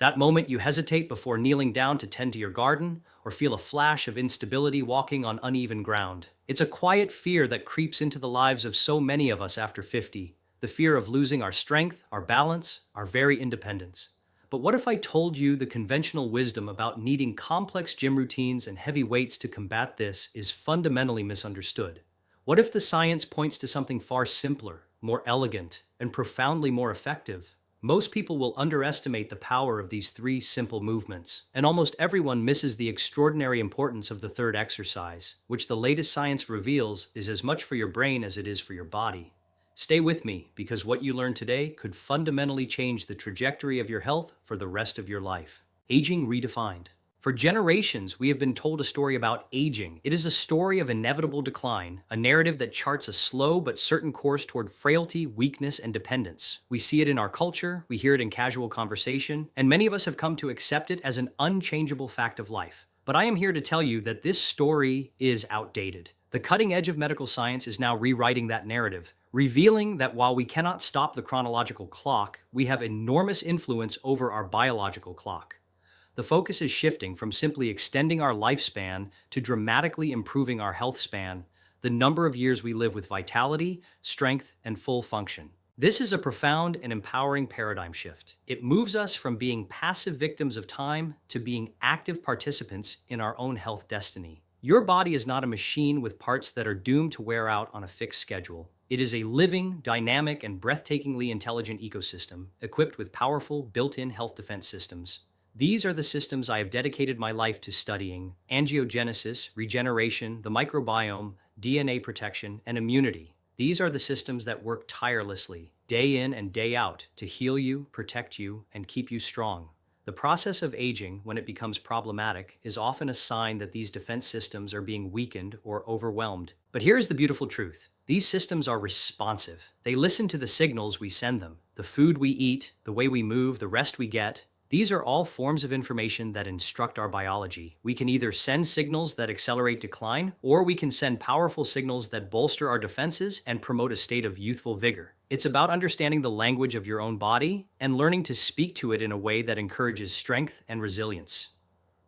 That moment you hesitate before kneeling down to tend to your garden, or feel a flash of instability walking on uneven ground. It's a quiet fear that creeps into the lives of so many of us after 50, the fear of losing our strength, our balance, our very independence. But what if I told you the conventional wisdom about needing complex gym routines and heavy weights to combat this is fundamentally misunderstood? What if the science points to something far simpler, more elegant, and profoundly more effective? Most people will underestimate the power of these three simple movements, and almost everyone misses the extraordinary importance of the third exercise, which the latest science reveals is as much for your brain as it is for your body. Stay with me, because what you learn today could fundamentally change the trajectory of your health for the rest of your life. Aging redefined. For generations, we have been told a story about aging. It is a story of inevitable decline, a narrative that charts a slow but certain course toward frailty, weakness, and dependence. We see it in our culture, we hear it in casual conversation, and many of us have come to accept it as an unchangeable fact of life. But I am here to tell you that this story is outdated. The cutting edge of medical science is now rewriting that narrative, revealing that while we cannot stop the chronological clock, we have enormous influence over our biological clock. The focus is shifting from simply extending our lifespan to dramatically improving our health span, the number of years we live with vitality, strength, and full function. This is a profound and empowering paradigm shift. It moves us from being passive victims of time to being active participants in our own health destiny. Your body is not a machine with parts that are doomed to wear out on a fixed schedule. It is a living, dynamic, and breathtakingly intelligent ecosystem, equipped with powerful, built-in health defense systems. These are the systems I have dedicated my life to studying: angiogenesis, regeneration, the microbiome, DNA protection, and immunity. These are the systems that work tirelessly, day in and day out, to heal you, protect you, and keep you strong. The process of aging, when it becomes problematic, is often a sign that these defense systems are being weakened or overwhelmed. But here's the beautiful truth. These systems are responsive. They listen to the signals we send them: the food we eat, the way we move, the rest we get. These are all forms of information that instruct our biology. We can either send signals that accelerate decline, or we can send powerful signals that bolster our defenses and promote a state of youthful vigor. It's about understanding the language of your own body and learning to speak to it in a way that encourages strength and resilience.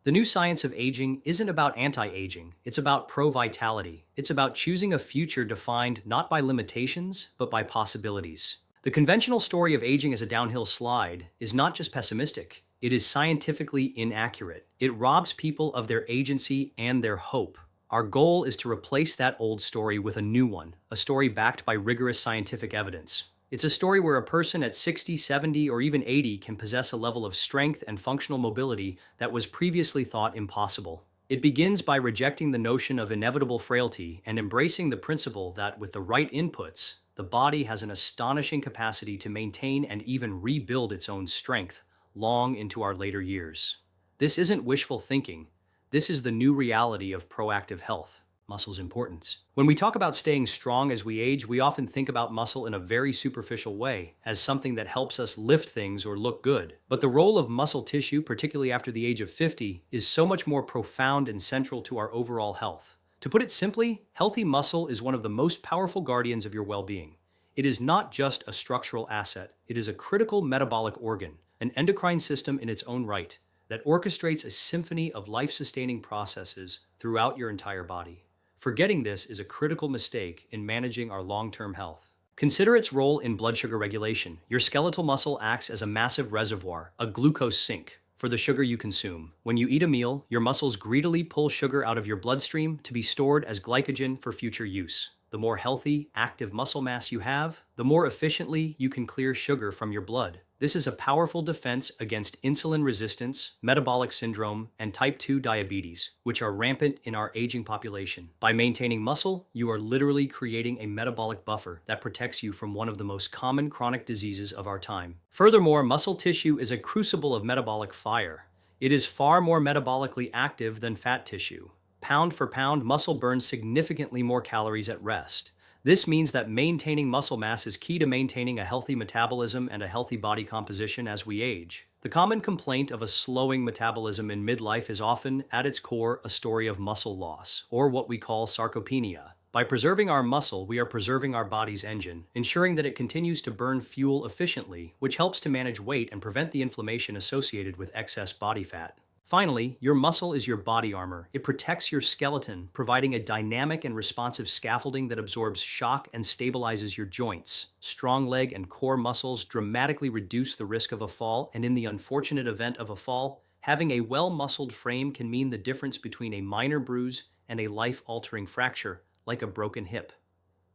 The new science of aging isn't about anti-aging, it's about pro-vitality. It's about choosing a future defined not by limitations, but by possibilities. The conventional story of aging as a downhill slide is not just pessimistic, it is scientifically inaccurate. It robs people of their agency and their hope. Our goal is to replace that old story with a new one, a story backed by rigorous scientific evidence. It's a story where a person at 60, 70, or even 80 can possess a level of strength and functional mobility that was previously thought impossible. It begins by rejecting the notion of inevitable frailty and embracing the principle that with the right inputs, the body has an astonishing capacity to maintain and even rebuild its own strength long into our later years. This isn't wishful thinking. This is the new reality of proactive health. Muscle's importance. When we talk about staying strong as we age, we often think about muscle in a very superficial way, as something that helps us lift things or look good. But the role of muscle tissue, particularly after the age of 50, is so much more profound and central to our overall health. To put it simply, healthy muscle is one of the most powerful guardians of your well-being. It is not just a structural asset, it is a critical metabolic organ, an endocrine system in its own right, that orchestrates a symphony of life-sustaining processes throughout your entire body. Forgetting this is a critical mistake in managing our long-term health. Consider its role in blood sugar regulation. Your skeletal muscle acts as a massive reservoir, a glucose sink, for the sugar you consume. When you eat a meal, your muscles greedily pull sugar out of your bloodstream to be stored as glycogen for future use. The more healthy, active muscle mass you have, the more efficiently you can clear sugar from your blood. This is a powerful defense against insulin resistance, metabolic syndrome, and type 2 diabetes, which are rampant in our aging population. By maintaining muscle, you are literally creating a metabolic buffer that protects you from one of the most common chronic diseases of our time. Furthermore, muscle tissue is a crucible of metabolic fire. It is far more metabolically active than fat tissue. Pound for pound, muscle burns significantly more calories at rest. This means that maintaining muscle mass is key to maintaining a healthy metabolism and a healthy body composition as we age. The common complaint of a slowing metabolism in midlife is often, at its core, a story of muscle loss, or what we call sarcopenia. By preserving our muscle, we are preserving our body's engine, ensuring that it continues to burn fuel efficiently, which helps to manage weight and prevent the inflammation associated with excess body fat. Finally, your muscle is your body armor. It protects your skeleton, providing a dynamic and responsive scaffolding that absorbs shock and stabilizes your joints. Strong leg and core muscles dramatically reduce the risk of a fall, and in the unfortunate event of a fall, having a well-muscled frame can mean the difference between a minor bruise and a life-altering fracture, like a broken hip.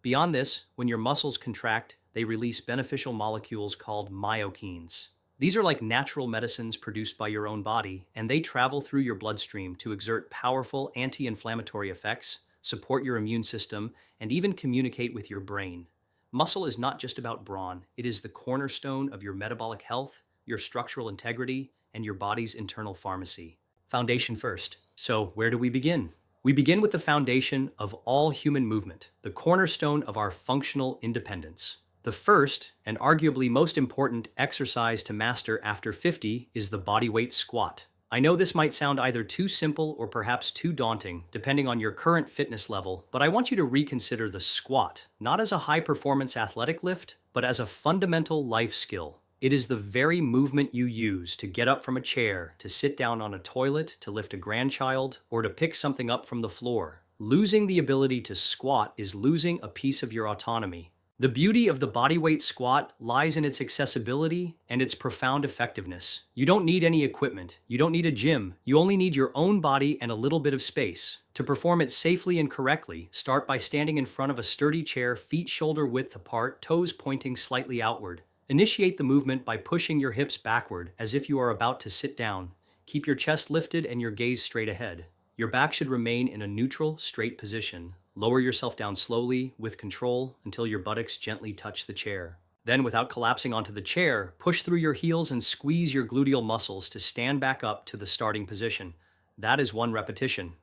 Beyond this, when your muscles contract, they release beneficial molecules called myokines. These are like natural medicines produced by your own body, and they travel through your bloodstream to exert powerful anti-inflammatory effects, support your immune system, and even communicate with your brain. Muscle is not just about brawn, it is the cornerstone of your metabolic health, your structural integrity, and your body's internal pharmacy. Foundation first. So, where do we begin? We begin with the foundation of all human movement, the cornerstone of our functional independence. The first, and arguably most important exercise to master after 50 is the bodyweight squat. I know this might sound either too simple or perhaps too daunting, depending on your current fitness level, but I want you to reconsider the squat, not as a high-performance athletic lift, but as a fundamental life skill. It is the very movement you use to get up from a chair, to sit down on a toilet, to lift a grandchild, or to pick something up from the floor. Losing the ability to squat is losing a piece of your autonomy. The beauty of the bodyweight squat lies in its accessibility and its profound effectiveness. You don't need any equipment, you don't need a gym, you only need your own body and a little bit of space. To perform it safely and correctly, start by standing in front of a sturdy chair, feet shoulder width apart, toes pointing slightly outward. Initiate the movement by pushing your hips backward as if you are about to sit down. Keep your chest lifted and your gaze straight ahead. Your back should remain in a neutral, straight position. Lower yourself down slowly, with control, until your buttocks gently touch the chair. Then, without collapsing onto the chair, push through your heels and squeeze your gluteal muscles to stand back up to the starting position. That is 1 repetition.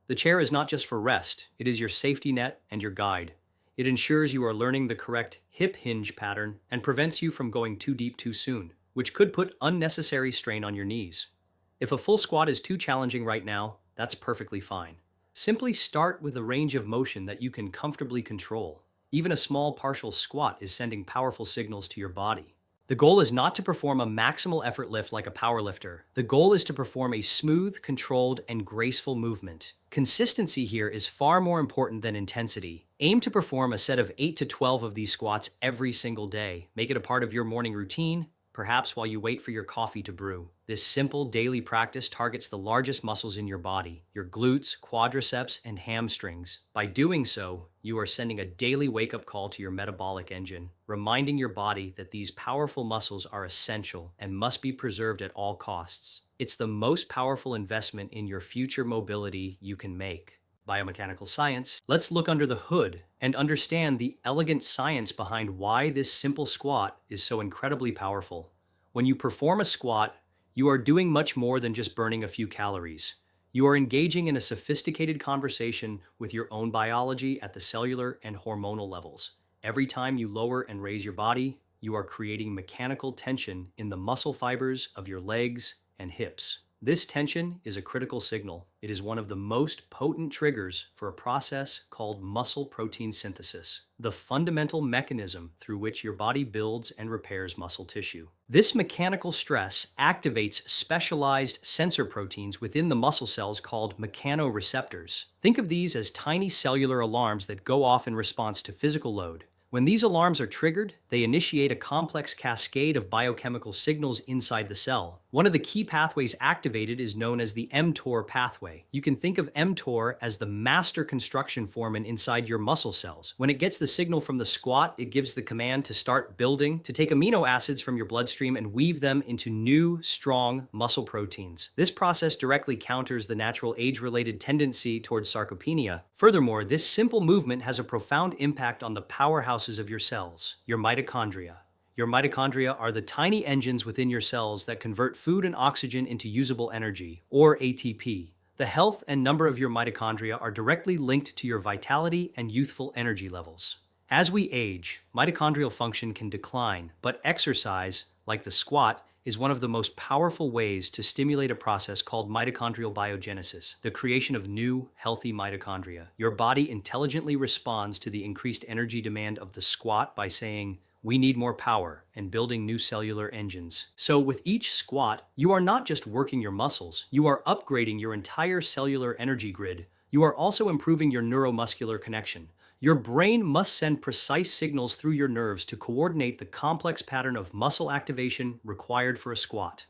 The chair is not just for rest, it is your safety net and your guide. It ensures you are learning the correct hip hinge pattern and prevents you from going too deep too soon, which could put unnecessary strain on your knees. If a full squat is too challenging right now, that's perfectly fine. Simply start with a range of motion that you can comfortably control. Even a small partial squat is sending powerful signals to your body. The goal is not to perform a maximal effort lift like a powerlifter. The goal is to perform a smooth, controlled, and graceful movement. Consistency here is far more important than intensity. Aim to perform a set of 8 to 12 of these squats every single day. Make it a part of your morning routine, perhaps while you wait for your coffee to brew. This simple daily practice targets the largest muscles in your body, your glutes, quadriceps, and hamstrings. By doing so, you are sending a daily wake-up call to your metabolic engine, reminding your body that these powerful muscles are essential and must be preserved at all costs. It's the most powerful investment in your future mobility you can make. Biomechanical science, let's look under the hood and understand the elegant science behind why this simple squat is so incredibly powerful. When you perform a squat, you are doing much more than just burning a few calories. You are engaging in a sophisticated conversation with your own biology at the cellular and hormonal levels. Every time you lower and raise your body, you are creating mechanical tension in the muscle fibers of your legs and hips. This tension is a critical signal. It is one of the most potent triggers for a process called muscle protein synthesis, the fundamental mechanism through which your body builds and repairs muscle tissue. This mechanical stress activates specialized sensor proteins within the muscle cells called mechanoreceptors. Think of these as tiny cellular alarms that go off in response to physical load. When these alarms are triggered, they initiate a complex cascade of biochemical signals inside the cell. One of the key pathways activated is known as the mTOR pathway. You can think of mTOR as the master construction foreman inside your muscle cells. When it gets the signal from the squat, it gives the command to start building, to take amino acids from your bloodstream and weave them into new, strong muscle proteins. This process directly counters the natural age-related tendency towards sarcopenia. Furthermore, this simple movement has a profound impact on the powerhouses of your cells, your mitochondria. Your mitochondria are the tiny engines within your cells that convert food and oxygen into usable energy, or ATP. The health and number of your mitochondria are directly linked to your vitality and youthful energy levels. As we age, mitochondrial function can decline, but exercise, like the squat, is one of the most powerful ways to stimulate a process called mitochondrial biogenesis, the creation of new, healthy mitochondria. Your body intelligently responds to the increased energy demand of the squat by saying, "We need more power," and building new cellular engines. So, with each squat, you are not just working your muscles, you are upgrading your entire cellular energy grid. You are also improving your neuromuscular connection. Your brain must send precise signals through your nerves to coordinate the complex pattern of muscle activation required for a squat.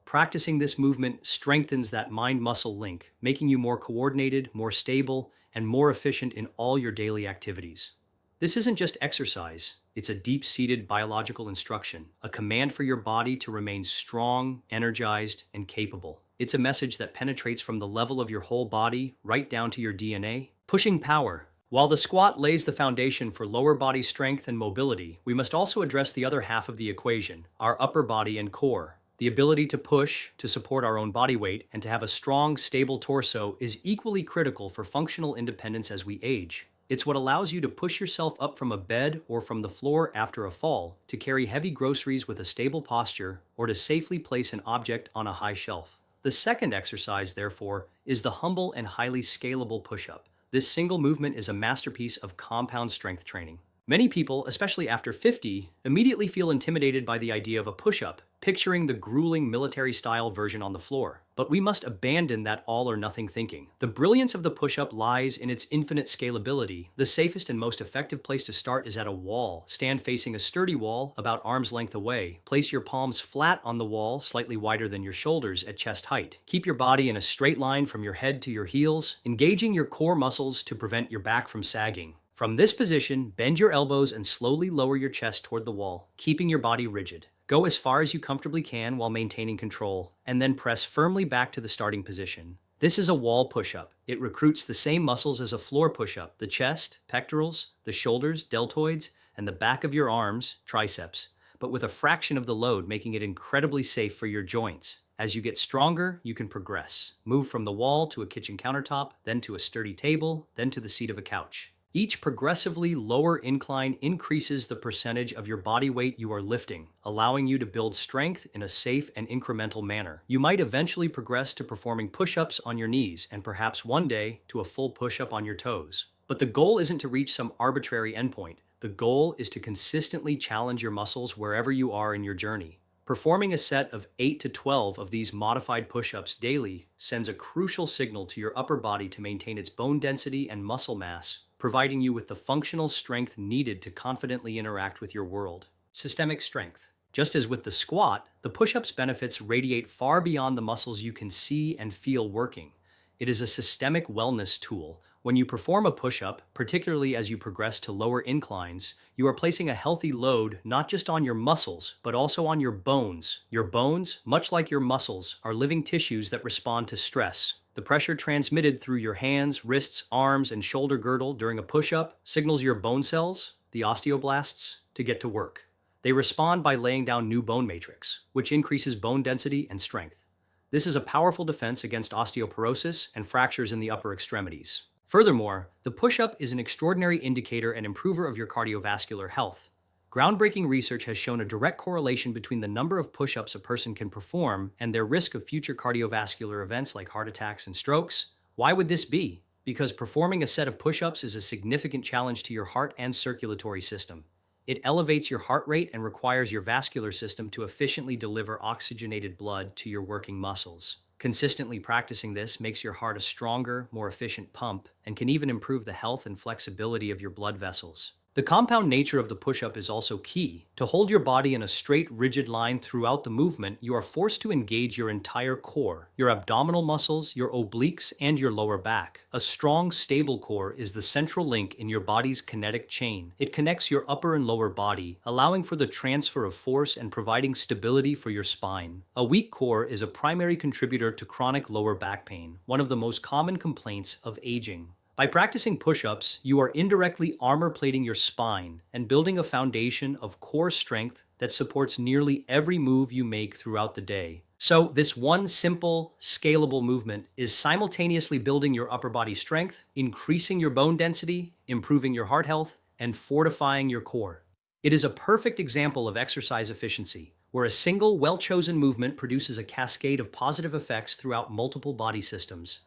Practicing this movement strengthens that mind muscle link, making you more coordinated, more stable, and more efficient in all your daily activities. This isn't just exercise, it's a deep seated biological instruction, a command for your body to remain strong, energized, and capable. It's a message that penetrates from the level of your whole body right down to your DNA. Pushing power. While the squat lays the foundation for lower body strength and mobility, we must also address the other half of the equation, our upper body and core. The ability to push, to support our own body weight, and to have a strong, stable torso is equally critical for functional independence as we age. It's what allows you to push yourself up from a bed or from the floor after a fall, to carry heavy groceries with a stable posture, or to safely place an object on a high shelf. The second exercise, therefore, is the humble and highly scalable push-up. This single movement is a masterpiece of compound strength training. Many people, especially after 50, immediately feel intimidated by the idea of a push-up, picturing the grueling military-style version on the floor. But we must abandon that all-or-nothing thinking. The brilliance of the push-up lies in its infinite scalability. The safest and most effective place to start is at a wall. Stand facing a sturdy wall, about arm's length away. Place your palms flat on the wall, slightly wider than your shoulders at chest height. Keep your body in a straight line from your head to your heels, engaging your core muscles to prevent your back from sagging. From this position, bend your elbows and slowly lower your chest toward the wall, keeping your body rigid. Go as far as you comfortably can while maintaining control, and then press firmly back to the starting position. This is a wall push-up. It recruits the same muscles as a floor push-up: the chest, pectorals, the shoulders, deltoids, and the back of your arms, triceps, but with a fraction of the load, making it incredibly safe for your joints. As you get stronger, you can progress. Move from the wall to a kitchen countertop, then to a sturdy table, then to the seat of a couch. Each progressively lower incline increases the percentage of your body weight you are lifting, allowing you to build strength in a safe and incremental manner. You might eventually progress to performing push-ups on your knees, and perhaps one day to a full push-up on your toes. But the goal isn't to reach some arbitrary endpoint. The goal is to consistently challenge your muscles wherever you are in your journey. Performing a set of 8 to 12 of these modified push-ups daily sends a crucial signal to your upper body to maintain its bone density and muscle mass, providing you with the functional strength needed to confidently interact with your world. Systemic strength. Just as with the squat, the push-up's benefits radiate far beyond the muscles you can see and feel working. It is a systemic wellness tool. When you perform a push-up, particularly as you progress to lower inclines, you are placing a healthy load not just on your muscles, but also on your bones. Your bones, much like your muscles, are living tissues that respond to stress. The pressure transmitted through your hands, wrists, arms, and shoulder girdle during a push-up signals your bone cells, the osteoblasts, to get to work. They respond by laying down new bone matrix, which increases bone density and strength. This is a powerful defense against osteoporosis and fractures in the upper extremities. Furthermore, the push-up is an extraordinary indicator and improver of your cardiovascular health. Groundbreaking research has shown a direct correlation between the number of push-ups a person can perform and their risk of future cardiovascular events like heart attacks and strokes. Why would this be? Because performing a set of push-ups is a significant challenge to your heart and circulatory system. It elevates your heart rate and requires your vascular system to efficiently deliver oxygenated blood to your working muscles. Consistently practicing this makes your heart a stronger, more efficient pump, and can even improve the health and flexibility of your blood vessels. The compound nature of the push-up is also key. To hold your body in a straight, rigid line throughout the movement, you are forced to engage your entire core, your abdominal muscles, your obliques, and your lower back. A strong, stable core is the central link in your body's kinetic chain. It connects your upper and lower body, allowing for the transfer of force and providing stability for your spine. A weak core is a primary contributor to chronic lower back pain, one of the most common complaints of aging. By practicing push-ups, you are indirectly armor-plating your spine and building a foundation of core strength that supports nearly every move you make throughout the day. So, this one simple, scalable movement is simultaneously building your upper body strength, increasing your bone density, improving your heart health, and fortifying your core. It is a perfect example of exercise efficiency, where a single, well-chosen movement produces a cascade of positive effects throughout multiple body systems.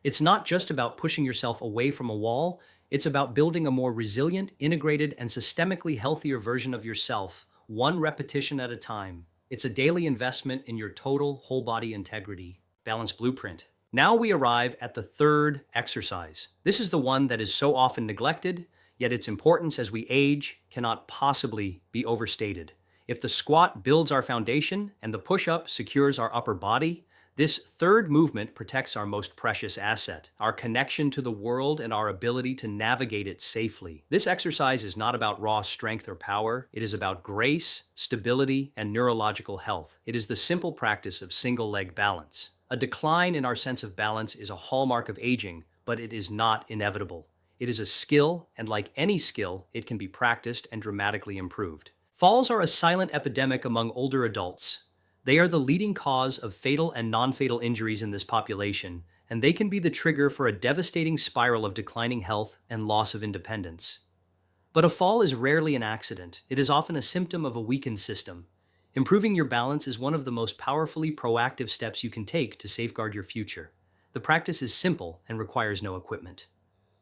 It's not just about pushing yourself away from a wall, it's about building a more resilient, integrated, and systemically healthier version of yourself, one repetition at a time. It's a daily investment in your total whole body integrity. Balance blueprint. Now we arrive at the third exercise. This is the one that is so often neglected, yet its importance as we age cannot possibly be overstated. If the squat builds our foundation and the push-up secures our upper body, this third movement protects our most precious asset, our connection to the world and our ability to navigate it safely. This exercise is not about raw strength or power. It is about grace, stability, and neurological health. It is the simple practice of single leg balance. A decline in our sense of balance is a hallmark of aging, but it is not inevitable. It is a skill, and like any skill, it can be practiced and dramatically improved. Falls are a silent epidemic among older adults. They are the leading cause of fatal and non-fatal injuries in this population, and they can be the trigger for a devastating spiral of declining health and loss of independence. But a fall is rarely an accident. It is often a symptom of a weakened system. Improving your balance is one of the most powerfully proactive steps you can take to safeguard your future. The practice is simple and requires no equipment.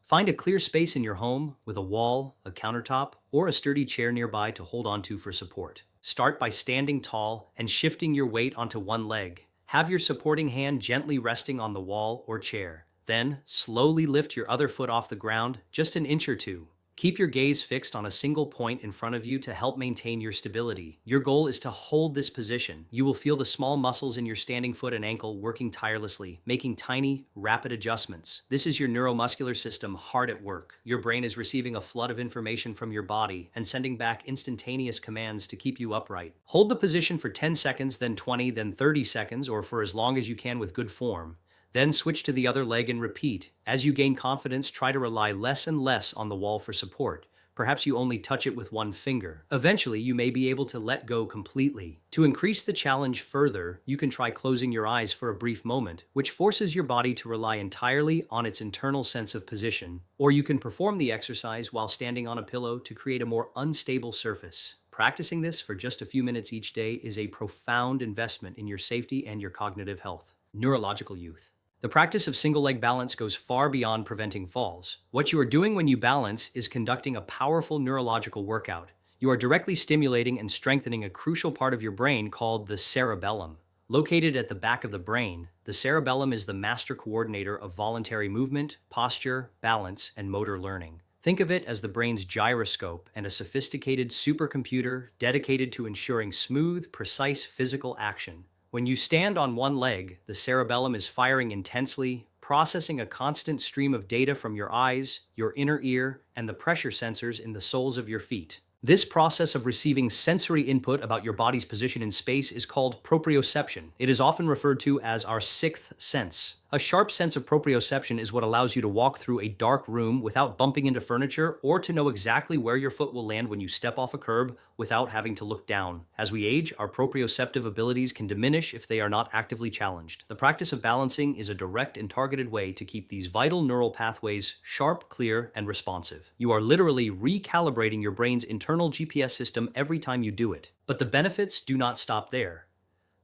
Find a clear space in your home with a wall, a countertop, or a sturdy chair nearby to hold onto for support. Start by standing tall and shifting your weight onto one leg. Have your supporting hand gently resting on the wall or chair. Then, slowly lift your other foot off the ground, just an inch or two. Keep your gaze fixed on a single point in front of you to help maintain your stability. Your goal is to hold this position. You will feel the small muscles in your standing foot and ankle working tirelessly, making tiny, rapid adjustments. This is your neuromuscular system hard at work. Your brain is receiving a flood of information from your body and sending back instantaneous commands to keep you upright. Hold the position for 10 seconds, then 20, then 30 seconds, or for as long as you can with good form. Then switch to the other leg and repeat. As you gain confidence, try to rely less and less on the wall for support. Perhaps you only touch it with one finger. Eventually, you may be able to let go completely. To increase the challenge further, you can try closing your eyes for a brief moment, which forces your body to rely entirely on its internal sense of position. Or you can perform the exercise while standing on a pillow to create a more unstable surface. Practicing this for just a few minutes each day is a profound investment in your safety and your cognitive health. Neurological youth. The practice of single-leg balance goes far beyond preventing falls. What you are doing when you balance is conducting a powerful neurological workout. You are directly stimulating and strengthening a crucial part of your brain called the cerebellum. Located at the back of the brain, the cerebellum is the master coordinator of voluntary movement, posture, balance, and motor learning. Think of it as the brain's gyroscope and a sophisticated supercomputer dedicated to ensuring smooth, precise physical action. When you stand on one leg, the cerebellum is firing intensely, processing a constant stream of data from your eyes, your inner ear, and the pressure sensors in the soles of your feet. This process of receiving sensory input about your body's position in space is called proprioception. It is often referred to as our sixth sense. A sharp sense of proprioception is what allows you to walk through a dark room without bumping into furniture, or to know exactly where your foot will land when you step off a curb without having to look down. As we age, our proprioceptive abilities can diminish if they are not actively challenged. The practice of balancing is a direct and targeted way to keep these vital neural pathways sharp, clear, and responsive. You are literally recalibrating your brain's internal GPS system every time you do it. But the benefits do not stop there.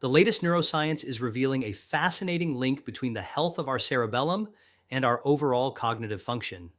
The latest neuroscience is revealing a fascinating link between the health of our cerebellum and our overall cognitive function.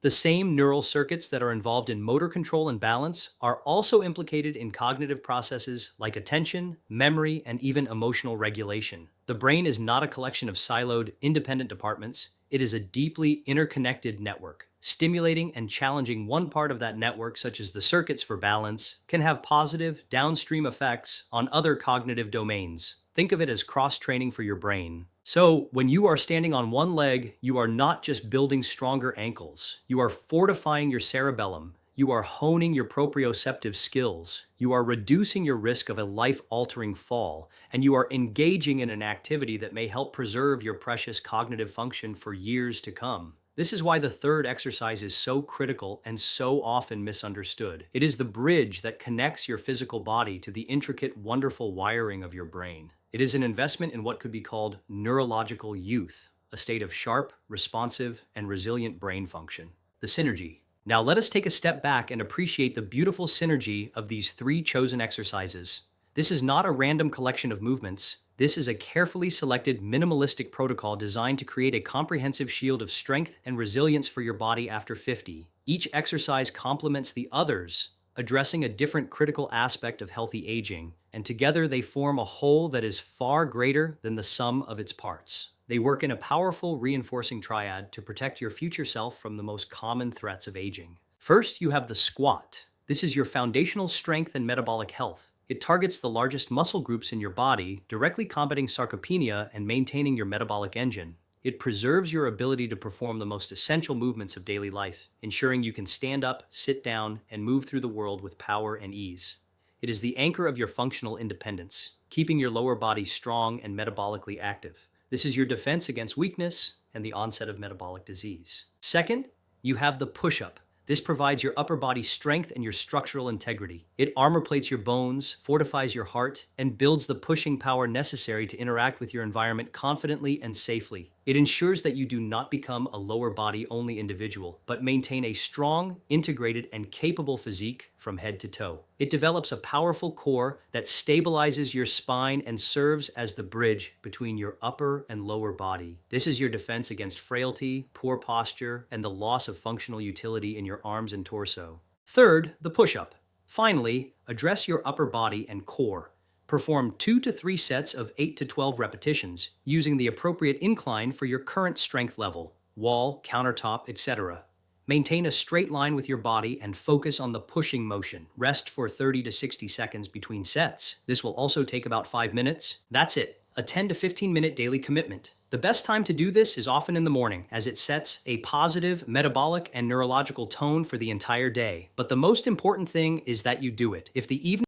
The same neural circuits that are involved in motor control and balance are also implicated in cognitive processes like attention, memory, and even emotional regulation. The brain is not a collection of siloed, independent departments. It is a deeply interconnected network. Stimulating and challenging one part of that network, such as the circuits for balance, can have positive, downstream effects on other cognitive domains. Think of it as cross-training for your brain. So, when you are standing on one leg, you are not just building stronger ankles. You are fortifying your cerebellum. You are honing your proprioceptive skills. You are reducing your risk of a life-altering fall, and you are engaging in an activity that may help preserve your precious cognitive function for years to come. This is why the third exercise is so critical and so often misunderstood. It is the bridge that connects your physical body to the intricate, wonderful wiring of your brain. It is an investment in what could be called neurological youth, a state of sharp, responsive, and resilient brain function. The synergy. Now let us take a step back and appreciate the beautiful synergy of these three chosen exercises. This is not a random collection of movements. This is a carefully selected minimalistic protocol designed to create a comprehensive shield of strength and resilience for your body after 50. Each exercise complements the others, addressing a different critical aspect of healthy aging, and together they form a whole that is far greater than the sum of its parts. They work in a powerful reinforcing triad to protect your future self from the most common threats of aging. First, you have the squat. This is your foundational strength and metabolic health. It targets the largest muscle groups in your body, directly combating sarcopenia and maintaining your metabolic engine. It preserves your ability to perform the most essential movements of daily life, ensuring you can stand up, sit down, and move through the world with power and ease. It is the anchor of your functional independence, keeping your lower body strong and metabolically active. This is your defense against weakness and the onset of metabolic disease. Second, you have the push-up. This provides your upper body strength and your structural integrity. It armor plates your bones, fortifies your heart, and builds the pushing power necessary to interact with your environment confidently and safely. It ensures that you do not become a lower body only individual, but maintain a strong, integrated, and capable physique from head to toe. It develops a powerful core that stabilizes your spine and serves as the bridge between your upper and lower body. This is your defense against frailty, poor posture, and the loss of functional utility in your arms and torso. Third, the push-up. Finally, address your upper body and core. Perform 2 to 3 sets of 8 to 12 repetitions, using the appropriate incline for your current strength level, wall, countertop, etc. Maintain a straight line with your body and focus on the pushing motion. Rest for 30 to 60 seconds between sets. This will also take about 5 minutes. That's it. A 10 to 15-minute daily commitment. The best time to do this is often in the morning, as it sets a positive metabolic and neurological tone for the entire day. But the most important thing is that you do it. If the evening